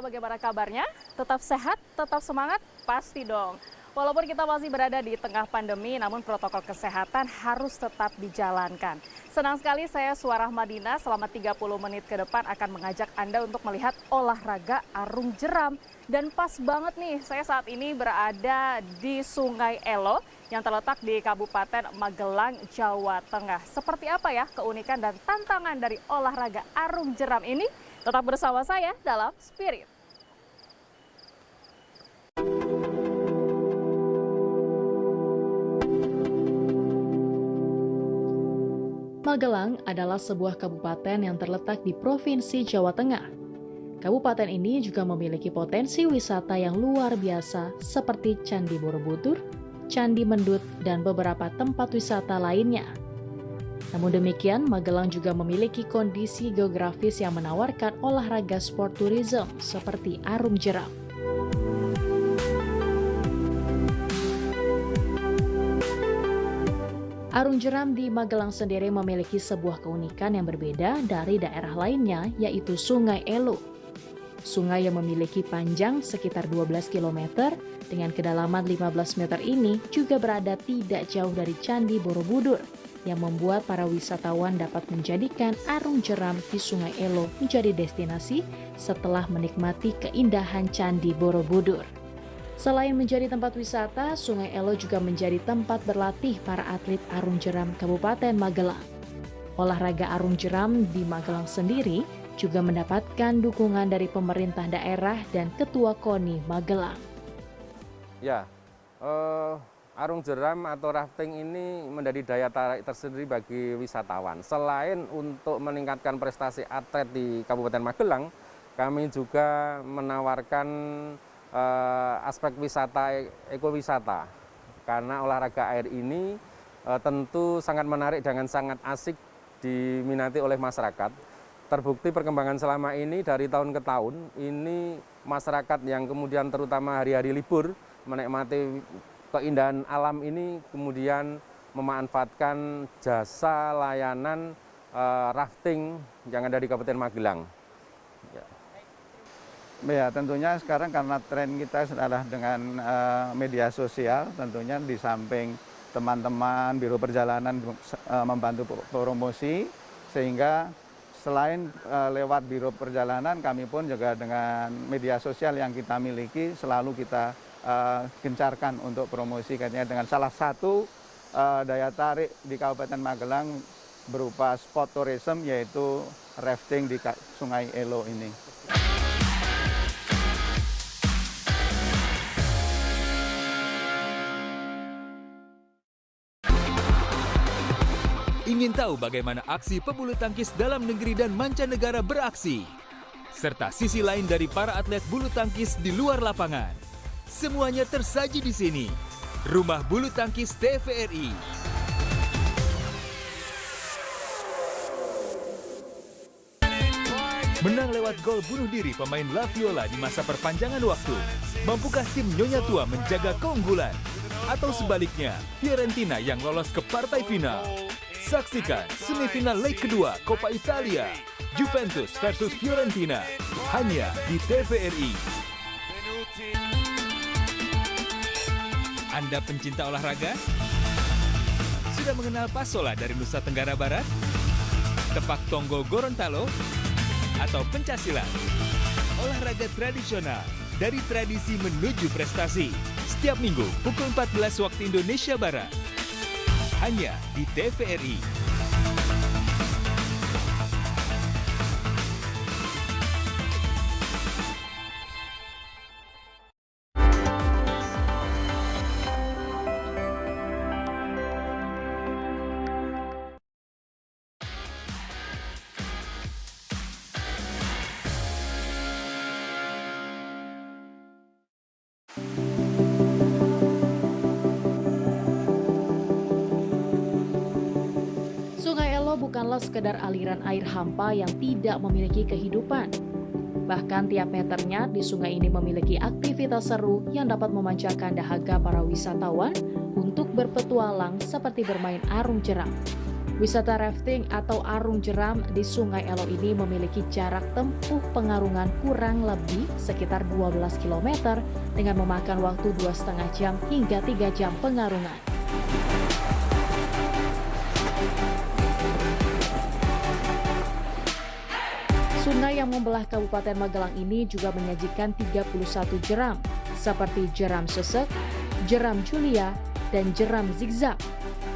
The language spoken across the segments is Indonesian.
bagaimana kabarnya? Tetap sehat, tetap semangat? Pasti dong. Walaupun kita masih berada di tengah pandemi, namun protokol kesehatan harus tetap dijalankan. Senang sekali saya Suara Madinah selama 30 menit ke depan akan mengajak Anda untuk melihat olahraga arung jeram. Dan pas banget nih, saya saat ini berada di Sungai Elo yang terletak di Kabupaten Magelang, Jawa Tengah. Seperti apa ya keunikan dan tantangan dari olahraga arung jeram ini? Tetap bersama saya dalam Spirit. Magelang adalah sebuah kabupaten yang terletak di Provinsi Jawa Tengah. Kabupaten ini juga memiliki potensi wisata yang luar biasa seperti Candi Borobudur, Candi Mendut, dan beberapa tempat wisata lainnya. Namun demikian, Magelang juga memiliki kondisi geografis yang menawarkan olahraga sport tourism seperti arung jeram. Arung jeram di Magelang sendiri memiliki sebuah keunikan yang berbeda dari daerah lainnya, yaitu Sungai Elo. Sungai yang memiliki panjang sekitar 12 km dengan kedalaman 15 meter ini juga berada tidak jauh dari Candi Borobudur, yang membuat para wisatawan dapat menjadikan arung jeram di Sungai Elo menjadi destinasi setelah menikmati keindahan Candi Borobudur. Selain menjadi tempat wisata, Sungai Elo juga menjadi tempat berlatih para atlet arung jeram Kabupaten Magelang. Olahraga arung jeram di Magelang sendiri juga mendapatkan dukungan dari pemerintah daerah dan Ketua KONI Magelang. Ya, arung jeram atau rafting ini menjadi daya tarik tersendiri bagi wisatawan. Selain untuk meningkatkan prestasi atlet di Kabupaten Magelang, kami juga menawarkan aspek wisata, ekowisata, karena olahraga air ini tentu sangat menarik dan sangat asik diminati oleh masyarakat. Terbukti perkembangan selama ini dari tahun ke tahun, ini masyarakat yang kemudian terutama hari-hari libur menikmati keindahan alam ini kemudian memanfaatkan jasa layanan rafting yang ada di Kabupaten Magelang. Ya, tentunya sekarang karena tren kita adalah dengan media sosial, tentunya di samping teman-teman biro perjalanan membantu promosi, sehingga selain lewat biro perjalanan, kami pun juga dengan media sosial yang kita miliki selalu kita gencarkan untuk promosi, katanya dengan salah satu daya tarik di Kabupaten Magelang berupa sport tourism, yaitu rafting di Sungai Elo ini. Ingin tahu bagaimana aksi pebulu tangkis dalam negeri dan mancanegara beraksi? Serta sisi lain dari para atlet bulu tangkis di luar lapangan. Semuanya tersaji di sini. Rumah Bulu Tangkis TVRI. Menang lewat gol bunuh diri pemain La Viola di masa perpanjangan waktu. Mampukah tim Nyonya Tua menjaga keunggulan? Atau sebaliknya, Fiorentina yang lolos ke partai final? Saksikan semifinal leg kedua Coppa Italia, Juventus versus Fiorentina, hanya di TVRI. Anda pencinta olahraga? Sudah mengenal pasola dari Nusa Tenggara Barat? Tepak tonggo Gorontalo? Atau pencaksilat? Olahraga tradisional dari tradisi menuju prestasi. Setiap minggu pukul 14 waktu Indonesia Barat. Hanya di TVRI. Bukanlah sekedar aliran air hampa yang tidak memiliki kehidupan. Bahkan tiap meternya di sungai ini memiliki aktivitas seru yang dapat memanjakan dahaga para wisatawan untuk berpetualang seperti bermain arung jeram. Wisata rafting atau arung jeram di Sungai Elo ini memiliki jarak tempuh pengarungan kurang lebih sekitar 12 km dengan memakan waktu 2,5 jam hingga 3 jam pengarungan. Sungai yang membelah Kabupaten Magelang ini juga menyajikan 31 jeram, seperti jeram sesek, jeram Julia, dan jeram zigzag,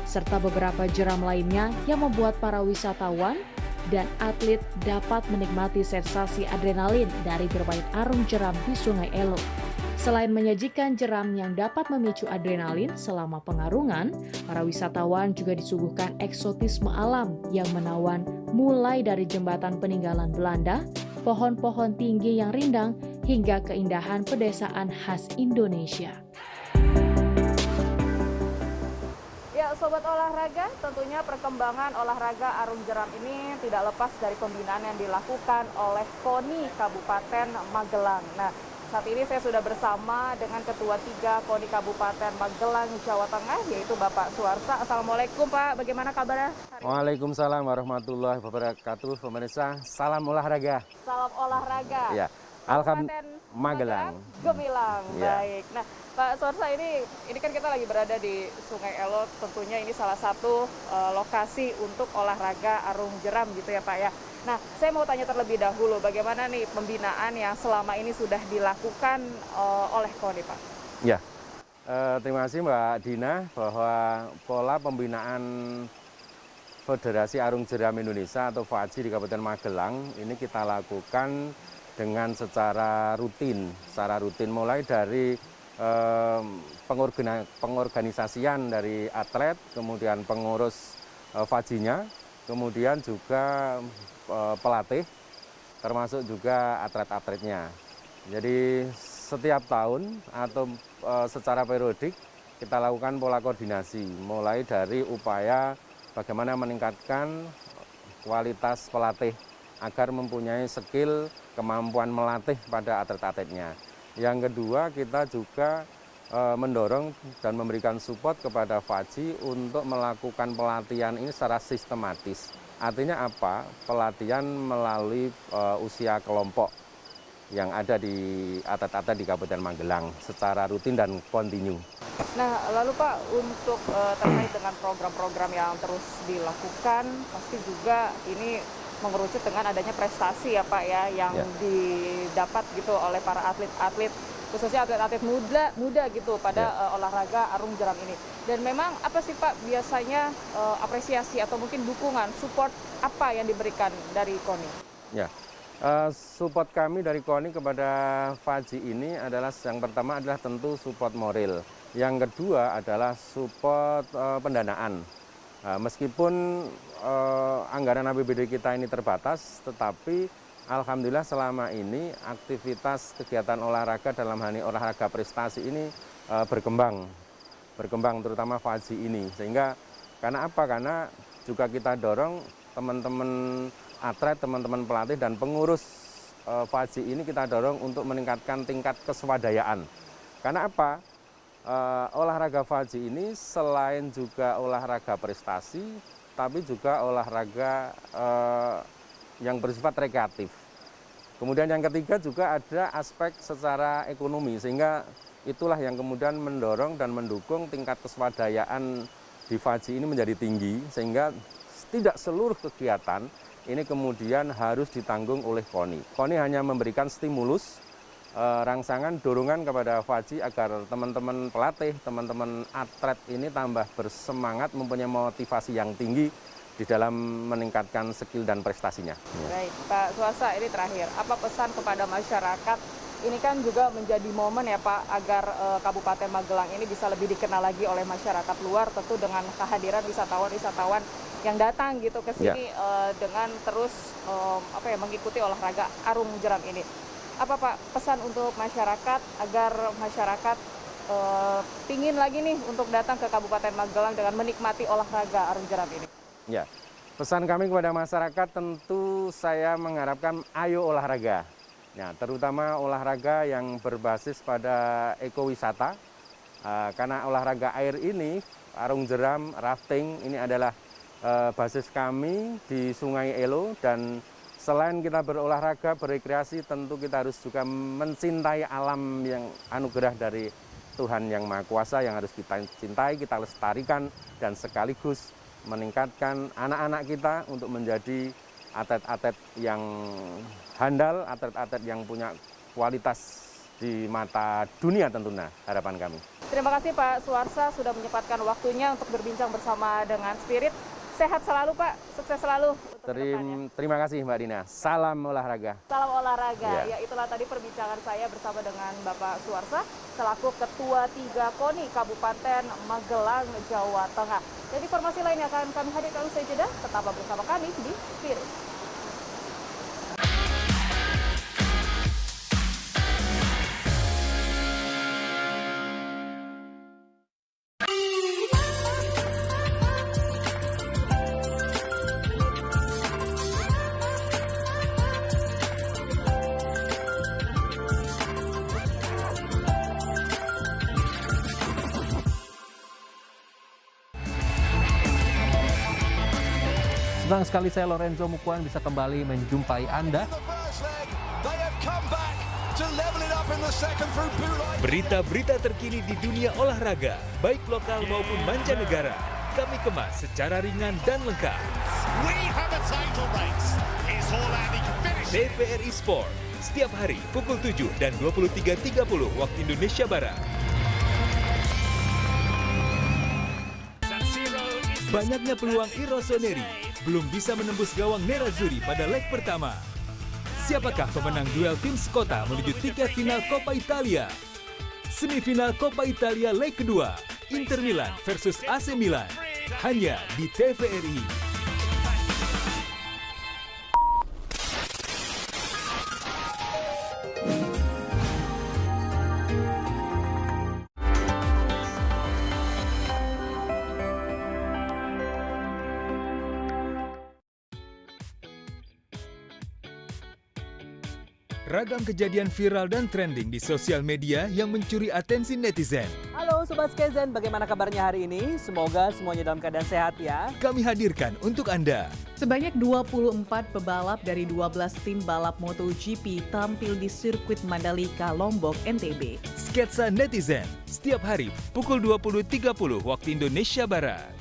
serta beberapa jeram lainnya yang membuat para wisatawan dan atlet dapat menikmati sensasi adrenalin dari bermain arung jeram di Sungai Elo. Selain menyajikan jeram yang dapat memicu adrenalin selama pengarungan, para wisatawan juga disuguhkan eksotisme alam yang menawan mulai dari jembatan peninggalan Belanda, pohon-pohon tinggi yang rindang, hingga keindahan pedesaan khas Indonesia. Ya, Sobat Olahraga, tentunya perkembangan olahraga arung jeram ini tidak lepas dari pembinaan yang dilakukan oleh KONI Kabupaten Magelang. Nah, saat ini saya sudah bersama dengan Ketua 3 KONI Kabupaten Magelang, Jawa Tengah, yaitu Bapak Suarsa. Assalamualaikum Pak, bagaimana kabarnya? Waalaikumsalam warahmatullahi wabarakatuh. Pemirsa, salam olahraga. Salam olahraga. Ya, Kabupaten Magelang. Gemilang, Ya. baik. Nah, Pak Suarsa, ini kan kita lagi berada di Sungai Elo, tentunya ini salah satu lokasi untuk olahraga arung jeram gitu ya Pak ya. Nah, saya mau tanya terlebih dahulu, bagaimana nih pembinaan yang selama ini sudah dilakukan oleh KONI Pak? Ya, terima kasih Mbak Dina, bahwa pola pembinaan Federasi Arung Jeram Indonesia atau FAJI di Kabupaten Magelang ini kita lakukan dengan secara rutin mulai dari pengorganisasian dari atlet, kemudian pengurus FAJI-nya, kemudian juga pelatih, termasuk juga atlet-atletnya. Jadi setiap tahun atau secara periodik kita lakukan pola koordinasi, mulai dari upaya bagaimana meningkatkan kualitas pelatih agar mempunyai skill, kemampuan melatih pada atlet-atletnya. Yang kedua, kita juga mendorong dan memberikan support kepada FAJI untuk melakukan pelatihan ini secara sistematis. Artinya apa? Pelatihan melalui usia kelompok yang ada di atlet-atlet di Kabupaten Magelang secara rutin dan kontinu. Nah, lalu Pak, untuk terkait dengan program-program yang terus dilakukan, pasti juga ini mengerucut dengan adanya prestasi ya Pak ya, yang didapat gitu oleh para atlet-atlet, khususnya atlet-atlet muda gitu pada olahraga arung jeram ini. Dan memang apa sih Pak biasanya apresiasi atau mungkin dukungan, support apa yang diberikan dari KONI? Ya, support kami dari KONI kepada FAJI ini adalah yang pertama adalah tentu support moral. Yang kedua adalah support pendanaan. Meskipun anggaran APBD kita ini terbatas, tetapi alhamdulillah selama ini aktivitas kegiatan olahraga dalam hal ini olahraga prestasi ini berkembang terutama FAJI ini. Sehingga karena apa? Karena juga kita dorong teman-teman atlet, teman-teman pelatih dan pengurus FAJI ini kita dorong untuk meningkatkan tingkat keswadayaan. Karena apa? Olahraga FAJI ini selain juga olahraga prestasi, tapi juga olahraga yang bersifat rekreatif. Kemudian yang ketiga juga ada aspek secara ekonomi, sehingga itulah yang kemudian mendorong dan mendukung tingkat keswadayaan di FAJI ini menjadi tinggi, sehingga tidak seluruh kegiatan ini kemudian harus ditanggung oleh KONI. KONI hanya memberikan stimulus, rangsangan, dorongan kepada FAJI agar teman-teman pelatih, teman-teman atlet ini tambah bersemangat, mempunyai motivasi yang tinggi di dalam meningkatkan skill dan prestasinya. Baik, Pak Suarsa, ini terakhir, apa pesan kepada masyarakat? Ini kan juga menjadi momen ya Pak, agar Kabupaten Magelang ini bisa lebih dikenal lagi oleh masyarakat luar, tentu dengan kehadiran wisatawan-wisatawan yang datang gitu ke sini dengan terus mengikuti olahraga arung jeram ini. Apa Pak pesan untuk masyarakat agar masyarakat pingin lagi nih untuk datang ke Kabupaten Magelang dengan menikmati olahraga arung jeram ini? Ya, pesan kami kepada masyarakat tentu saya mengharapkan ayo olahraga. Ya, terutama olahraga yang berbasis pada ekowisata. Karena olahraga air ini, arung jeram, rafting ini adalah basis kami di Sungai Elo, dan selain kita berolahraga, berrekreasi, tentu kita harus juga mencintai alam yang anugerah dari Tuhan Yang Maha Kuasa yang harus kita cintai, kita lestarikan, dan sekaligus meningkatkan anak-anak kita untuk menjadi atlet-atlet yang handal, atlet-atlet yang punya kualitas di mata dunia tentunya, harapan kami. Terima kasih Pak Suarsa sudah menyempatkan waktunya untuk berbincang bersama dengan Spirit. Sehat selalu Pak, sukses selalu untuk kedepannya. Terima kasih Mbak Dina, salam olahraga. Salam olahraga, ya itulah tadi perbincangan saya bersama dengan Bapak Suarsa selaku Ketua 3 KONI Kabupaten Magelang, Jawa Tengah. Dan informasi lain yang akan kami hadirkan usai jeda, tetaplah bersama kami di Spirit. Senang sekali saya Lorenzo Mukuan bisa kembali menjumpai Anda. Berita-berita terkini di dunia olahraga, baik lokal maupun mancanegara, kami kemas secara ringan dan lengkap. TVRI Sport, setiap hari pukul 7 dan 23.30 waktu Indonesia Barat. Banyaknya peluang Irosoneri belum bisa menembus gawang Nerazzurri pada leg pertama. Siapakah pemenang duel tim sekota menuju tiket final Coppa Italia? Semifinal Coppa Italia leg kedua, Inter Milan versus AC Milan, hanya di TVRI. Ragam kejadian viral dan trending di sosial media yang mencuri atensi netizen. Halo Sobat Skezen, bagaimana kabarnya hari ini? Semoga semuanya dalam keadaan sehat ya. Kami hadirkan untuk Anda. Sebanyak 24 pebalap dari 12 tim balap MotoGP tampil di sirkuit Mandalika, Lombok, NTB. Sketsa netizen, setiap hari pukul 20.30 waktu Indonesia Barat.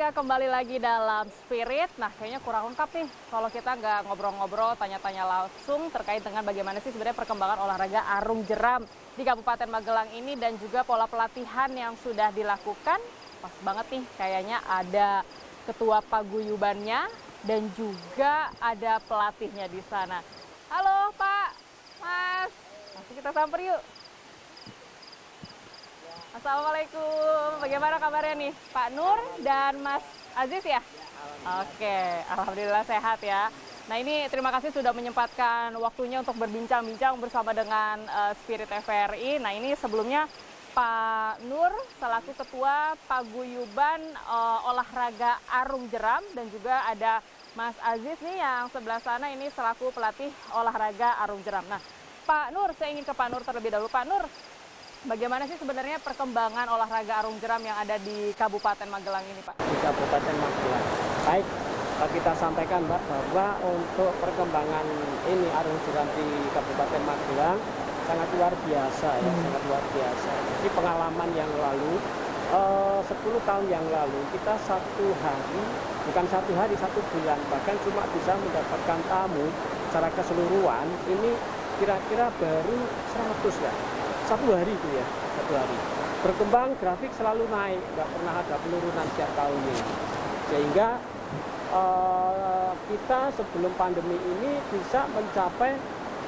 Kembali lagi dalam Spirit. Nah, kayaknya kurang lengkap nih kalau kita nggak ngobrol-ngobrol, tanya-tanya langsung terkait dengan bagaimana sih sebenarnya perkembangan olahraga arung jeram di Kabupaten Magelang ini dan juga pola pelatihan yang sudah dilakukan. Pas banget nih, kayaknya ada ketua paguyubannya dan juga ada pelatihnya di sana. Halo Pak, Mas, langsung kita samper yuk. Assalamualaikum, bagaimana kabarnya nih Pak Nur dan Mas Aziz ya? Oke, alhamdulillah sehat ya. Nah ini terima kasih sudah menyempatkan waktunya untuk berbincang-bincang bersama dengan Spirit TVRI. Nah ini sebelumnya Pak Nur selaku Ketua Paguyuban Olahraga Arung Jeram dan juga ada Mas Aziz nih yang sebelah sana ini selaku pelatih olahraga Arung Jeram. Nah Pak Nur, saya ingin ke Pak Nur terlebih dahulu. Pak Nur, bagaimana sih sebenarnya perkembangan olahraga arung jeram yang ada di Kabupaten Magelang ini, Pak? Di Kabupaten Magelang. Baik, kita sampaikan, Mbak, bahwa untuk perkembangan ini arung jeram di Kabupaten Magelang sangat luar biasa ya, sangat luar biasa. Jadi pengalaman yang lalu 10 tahun yang lalu kita satu hari, bukan satu hari, 1 bulan, bahkan cuma bisa mendapatkan tamu secara keseluruhan ini kira-kira baru 100 ya. 1 hari itu ya, 1 hari. Berkembang grafik selalu naik, nggak pernah ada penurunan setiap tahunnya. Sehingga kita sebelum pandemi ini bisa mencapai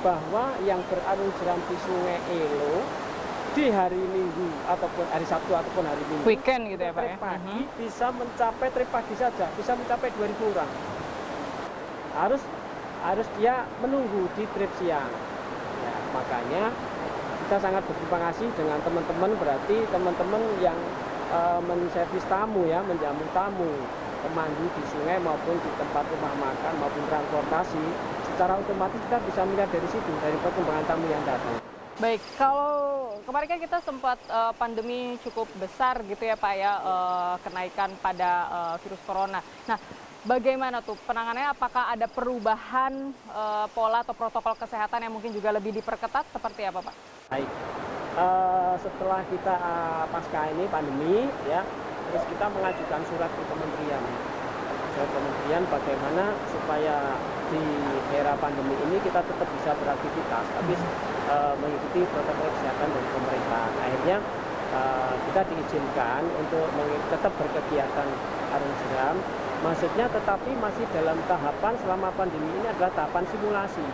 bahwa yang berarung jeram di Sungai Elo di hari Minggu ataupun hari Sabtu ataupun hari Minggu Weekend gitu ya Pak ya? trip pagi bisa mencapai, trip pagi saja bisa mencapai 2.000 orang. Harus dia menunggu di trip siang. Ya, makanya kita sangat berterima kasih dengan teman-teman, berarti teman-teman yang menservis tamu ya, menjamu tamu, pemandu di sungai maupun di tempat rumah makan maupun transportasi, secara otomatis kita bisa melihat dari situ, dari perkembangan tamu yang datang. Baik, kalau kemarin kan kita sempat pandemi cukup besar gitu ya Pak ya, kenaikan pada virus corona. Nah, bagaimana tuh penanganannya? Apakah ada perubahan pola atau protokol kesehatan yang mungkin juga lebih diperketat seperti apa Pak? Baik, setelah kita pasca ini pandemi ya, terus kita mengajukan surat ke kementerian. Surat kementerian bagaimana supaya di era pandemi ini kita tetap bisa beraktivitas, tapi mengikuti protokol kesehatan dari pemerintah. Akhirnya kita diizinkan untuk tetap berkegiatan arung jeram. Maksudnya tetapi masih dalam tahapan selama pandemi ini adalah tahapan simulasi.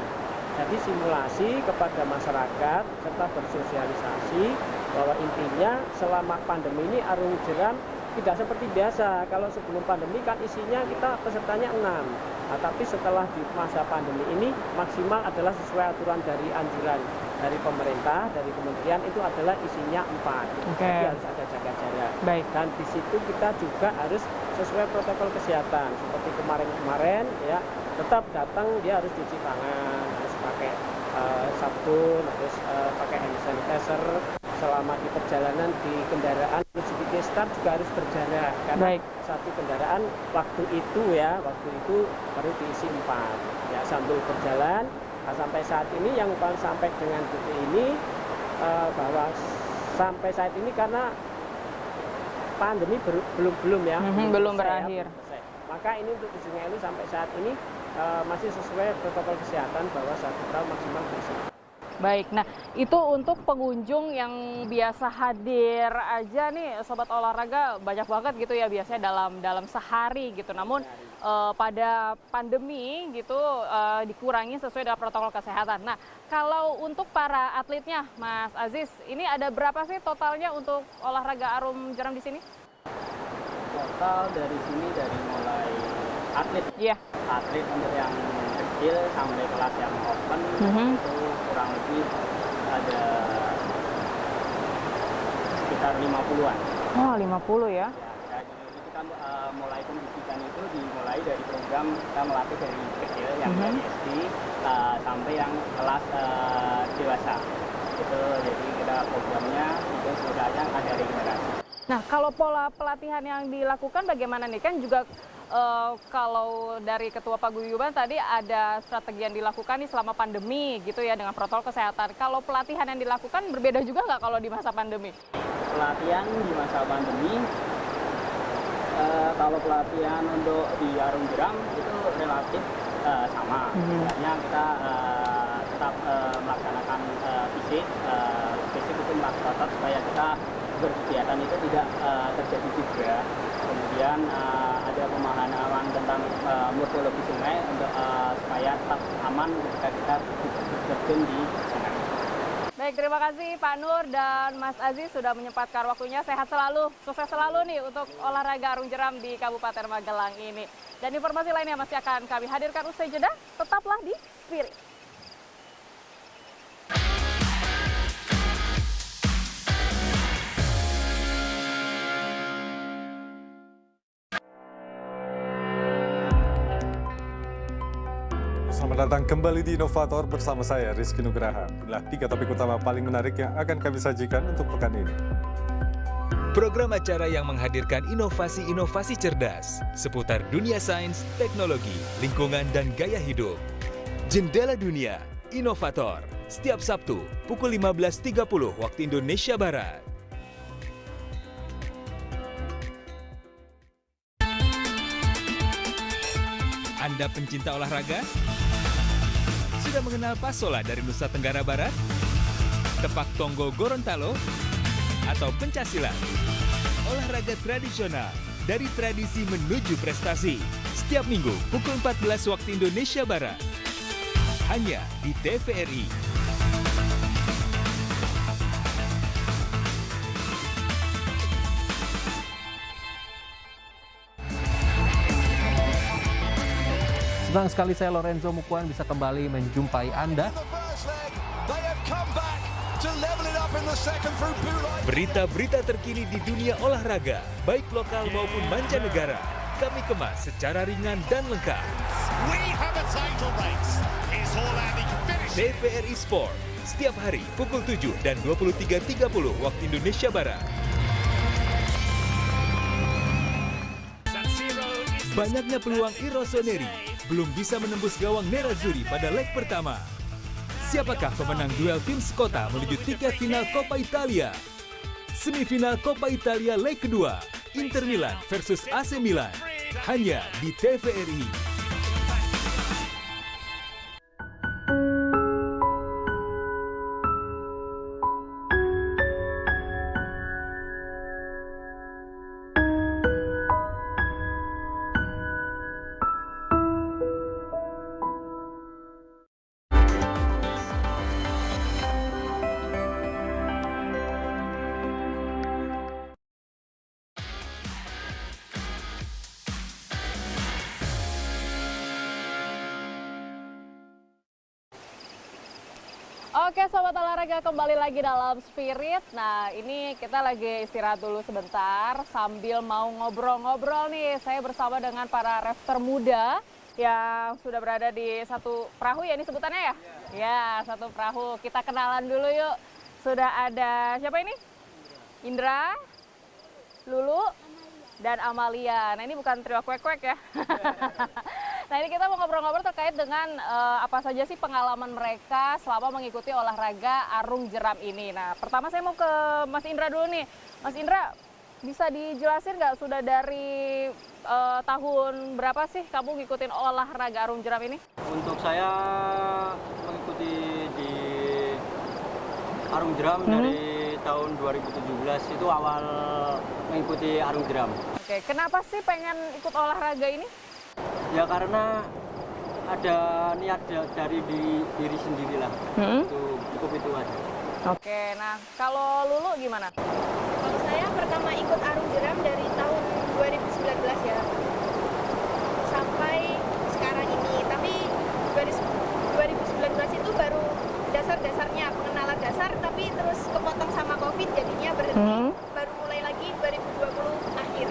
Jadi simulasi kepada masyarakat serta bersosialisasi bahwa intinya selama pandemi ini arung jeram tidak seperti biasa. Kalau sebelum pandemi kan isinya kita pesertanya 6. Nah, tapi setelah di masa pandemi ini maksimal adalah sesuai aturan dari anjuran dari pemerintah, dari kementerian itu adalah isinya 4. Okay. Jadi harus ada jaga jarak. Baik. Dan di situ kita juga harus sesuai protokol kesehatan. Seperti kemarin-kemarin ya, tetap datang dia harus cuci tangan, harus pakai sabun, harus pakai hand sanitizer. Selama di perjalanan di kendaraan Mitsubishi Start juga harus berjarak karena satu kendaraan waktu itu baru diisi 4 ya sambil berjalan. Nah, sampai saat ini yang sampai dengan detik ini bahwa sampai saat ini karena pandemi belum ya belum berakhir. Maka ini untuk di Sungai Elo sampai saat ini masih sesuai protokol kesehatan bahwa 1 tahun maksimal bersih. Baik, nah itu untuk pengunjung yang biasa hadir aja nih Sobat Olahraga banyak banget gitu ya biasanya dalam sehari gitu. Namun pada pandemi gitu dikurangi sesuai dengan protokol kesehatan. Nah kalau untuk para atletnya Mas Aziz, ini ada berapa sih totalnya untuk olahraga arung jeram di sini? Total dari sini dari mulai atlet, atlet untuk yang kecil sampai kelas yang open itu kurang lebih ada sekitar 50-an. Oh 50 ya? Ya jadi kita mulai pendidikan itu dimulai dari program kita melatih dari kecil yang dari SD sampai yang kelas dewasa. Itu jadi kita programnya itu sebenarnya ada regenerasi. Nah kalau pola pelatihan yang dilakukan bagaimana nih? Kan juga kalau dari Ketua Paguyuban tadi ada strategi yang dilakukan nih selama pandemi gitu ya dengan protokol kesehatan. Kalau pelatihan yang dilakukan berbeda juga nggak kalau di masa pandemi? Pelatihan di masa pandemi, kalau pelatihan untuk di arung jeram itu relatif sama. Sebenarnya kita tetap melaksanakan fisik itu melaksanakan supaya kita berkegiatan itu tidak terjadi cedera. Kemudian ada pemahaman tentang morfologi sungai untuk supaya tetap aman ketika kita terjun di sungai. Baik, terima kasih Pak Nur dan Mas Aziz sudah menyempatkan waktunya. Sehat selalu, sukses selalu nih untuk olahraga arung jeram di Kabupaten Magelang ini. Dan informasi lainnya masih akan kami hadirkan usai jeda. Tetaplah di Spirit. Selamat datang kembali di Inovator bersama saya Rizky Nugraha. Inilah 3 topik utama paling menarik yang akan kami sajikan untuk pekan ini. Program acara yang menghadirkan inovasi-inovasi cerdas seputar dunia sains, teknologi, lingkungan, dan gaya hidup. Jendela Dunia Inovator, setiap Sabtu pukul 15.30 waktu Indonesia Barat. Anda pencinta olahraga? Sudah mengenal Pasola dari Nusa Tenggara Barat? Tepak Tonggo Gorontalo? Atau pencaksilat? Olahraga tradisional dari tradisi menuju prestasi. Setiap minggu pukul 14 waktu Indonesia Barat. Hanya di TVRI. Senang sekali saya Lorenzo Mukuan bisa kembali menjumpai Anda. Berita-berita terkini di dunia olahraga, baik lokal maupun mancanegara, kami kemas secara ringan dan lengkap. TVRI Sport, setiap hari pukul 7 dan 23.30 waktu Indonesia Barat. Banyaknya peluang Irosoneri belum bisa menembus gawang Nerazzurri pada leg pertama. Siapakah pemenang duel tim sekota menuju tiket final Coppa Italia? Semifinal Coppa Italia leg kedua, Inter Milan versus AC Milan, hanya di TVRI. Oke Sobat Olahraga, kembali lagi dalam Spirit. Nah ini kita lagi istirahat dulu sebentar sambil mau ngobrol-ngobrol nih. Saya bersama dengan para rafter muda yang sudah berada di satu perahu ya, ini sebutannya ya? Ya, satu perahu. Kita kenalan dulu yuk. Sudah ada siapa ini? Indra, Lulu, dan Amalia. Nah ini bukan trio kwek-kwek ya. Nah ini kita mau ngobrol-ngobrol terkait dengan apa saja sih pengalaman mereka selama mengikuti olahraga arung jeram ini. Nah pertama saya mau ke Mas Indra dulu nih. Mas Indra, bisa dijelasin nggak sudah dari tahun berapa sih kamu ngikutin olahraga arung jeram ini? Untuk saya mengikuti di arung jeram dari tahun 2017, itu awal mengikuti arung jeram. Oke, kenapa sih pengen ikut olahraga ini? Ya karena ada niat dari diri sendiri lah, cukup itu aja. Oke, nah kalau Lulu gimana? Kalau saya pertama ikut arung jeram dari tahun 2019 ya, sampai sekarang ini. Tapi 2019 itu baru dasar-dasarnya, pengenalan dasar, tapi terus kepotong sama COVID jadinya berhenti, baru mulai lagi 2020 akhir.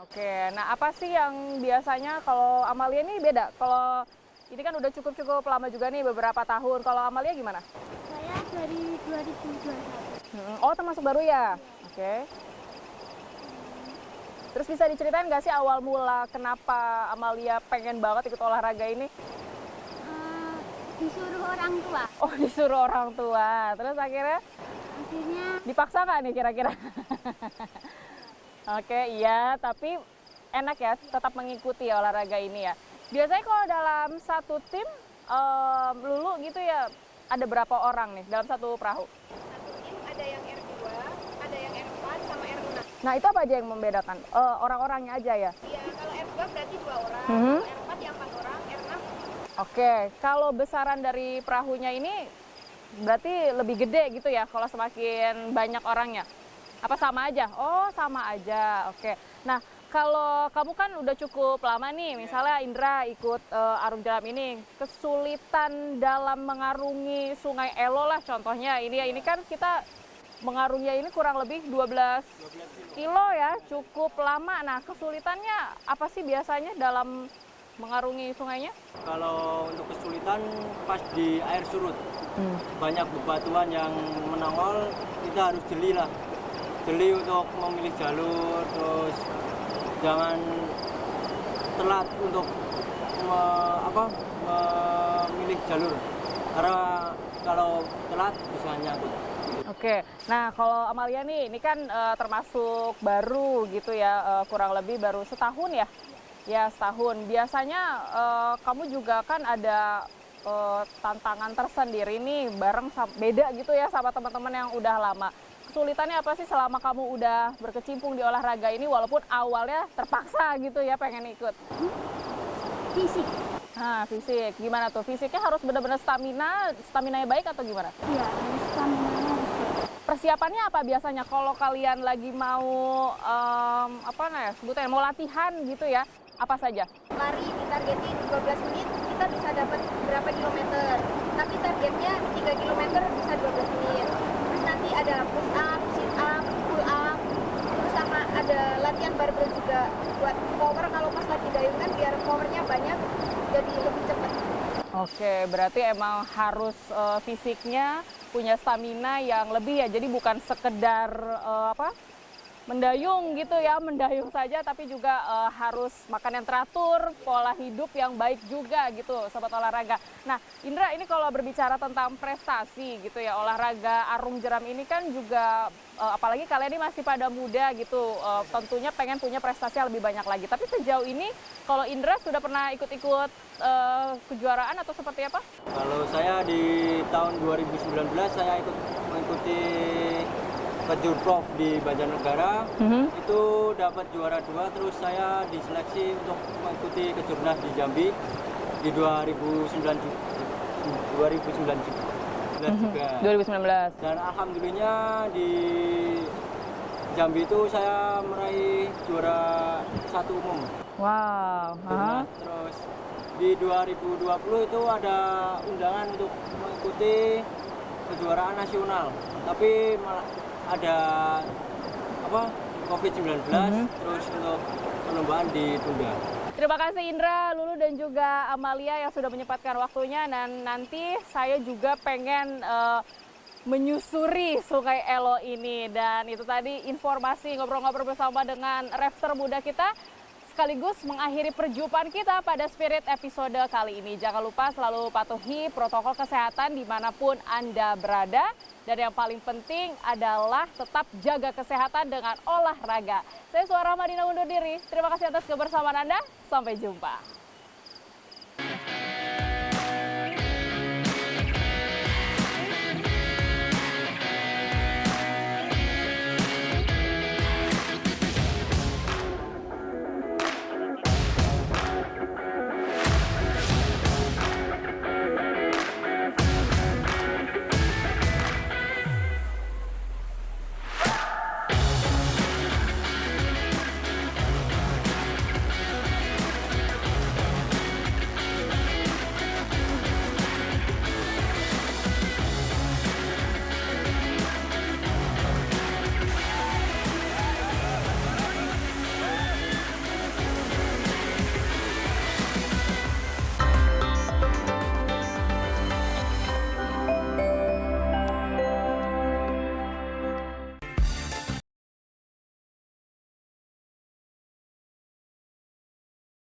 Oke, nah apa sih yang biasanya kalau Amalia ini beda? Kalau ini kan udah cukup lama juga nih, beberapa tahun. Kalau Amalia gimana? Saya dari 2021. Oh, termasuk baru ya? Oke. Terus bisa diceritain nggak sih awal mula kenapa Amalia pengen banget ikut olahraga ini? Disuruh orang tua. Oh, disuruh orang tua. Terus akhirnya dipaksa nggak nih kira-kira? Oke, iya, tapi enak ya tetap mengikuti olahraga ini ya. Biasanya kalau dalam satu tim, Lulu gitu ya, ada berapa orang nih dalam satu perahu? Satu tim ada yang R2, ada yang R4, sama R6. Nah, itu apa aja yang membedakan? Orang-orangnya aja ya? Iya, kalau R2 berarti 2 orang, kalau R4 yang 4 orang, R6. Oke, kalau besaran dari perahunya ini berarti lebih gede gitu ya kalau semakin banyak orangnya? Apa sama aja? Oh, sama aja. Oke. Nah, kalau kamu kan udah cukup lama nih, misalnya Indra ikut arung jeram ini, kesulitan dalam mengarungi Sungai Elo lah contohnya. Ini kan kita mengarungnya ini kurang lebih 12 kilo ya, cukup lama. Nah, kesulitannya apa sih biasanya dalam mengarungi sungainya? Kalau untuk kesulitan pas di air surut, banyak bebatuan yang menongol, kita harus jeli lah. Jeli untuk memilih jalur, terus jangan telat untuk memilih jalur, karena kalau telat bisa nyangkut. Oke, nah kalau Amalia nih, ini kan termasuk baru gitu ya, kurang lebih baru setahun ya Ya, setahun. Biasanya kamu juga kan ada tantangan tersendiri nih bareng beda gitu ya sama teman-teman yang udah lama. Kesulitannya apa sih selama kamu udah berkecimpung di olahraga ini walaupun awalnya terpaksa gitu ya pengen ikut? Fisik. Nah, fisik. Gimana tuh? Fisiknya harus benar-benar staminanya baik atau gimana? Iya, staminanya harus baik. Persiapannya apa biasanya kalau kalian lagi mau sebutnya mau latihan gitu ya? Apa saja? Lari ditargetin 12 menit, kita bisa dapat berapa kilometer. Tapi targetnya 3 kilometer bisa 12 menit. Terus nanti ada push up, sit up, pull up. Terus sama ada latihan barbel juga buat power kalau pas lagi dayung kan biar powernya banyak jadi lebih cepat. Oke, berarti emang harus fisiknya punya stamina yang lebih ya. Jadi bukan sekedar mendayung gitu ya, mendayung saja, tapi juga harus makan yang teratur, pola hidup yang baik juga gitu, sobat olahraga. Nah, Indra, ini kalau berbicara tentang prestasi gitu ya, olahraga arung jeram ini kan juga, apalagi kalian ini masih pada muda gitu, tentunya pengen punya prestasi yang lebih banyak lagi. Tapi sejauh ini, kalau Indra sudah pernah ikut-ikut kejuaraan atau seperti apa? Kalau saya di tahun 2019 saya ikut mengikuti Kejurprov di Banjarnegara, itu dapat juara 2, terus saya diseleksi untuk mengikuti Kejurnas di Jambi di 2019 juga. 2019. Dan alhamdulillahnya di Jambi itu saya meraih juara 1 umum. Wow. Terus di 2020 itu ada undangan untuk mengikuti kejuaraan nasional, tapi malah ada COVID-19, terus untuk perlombaan ditunda. Terima kasih Indra, Lulu dan juga Amalia yang sudah menyempatkan waktunya, dan nanti saya juga pengen menyusuri Sungai Elo ini. Dan itu tadi informasi ngobrol-ngobrol bersama dengan rafter muda kita, sekaligus mengakhiri perjumpaan kita pada Spirit episode kali ini. Jangan lupa selalu patuhi protokol kesehatan dimanapun Anda berada. Dan yang paling penting adalah tetap jaga kesehatan dengan olahraga. Saya Suara Madina undur diri. Terima kasih atas kebersamaan Anda. Sampai jumpa.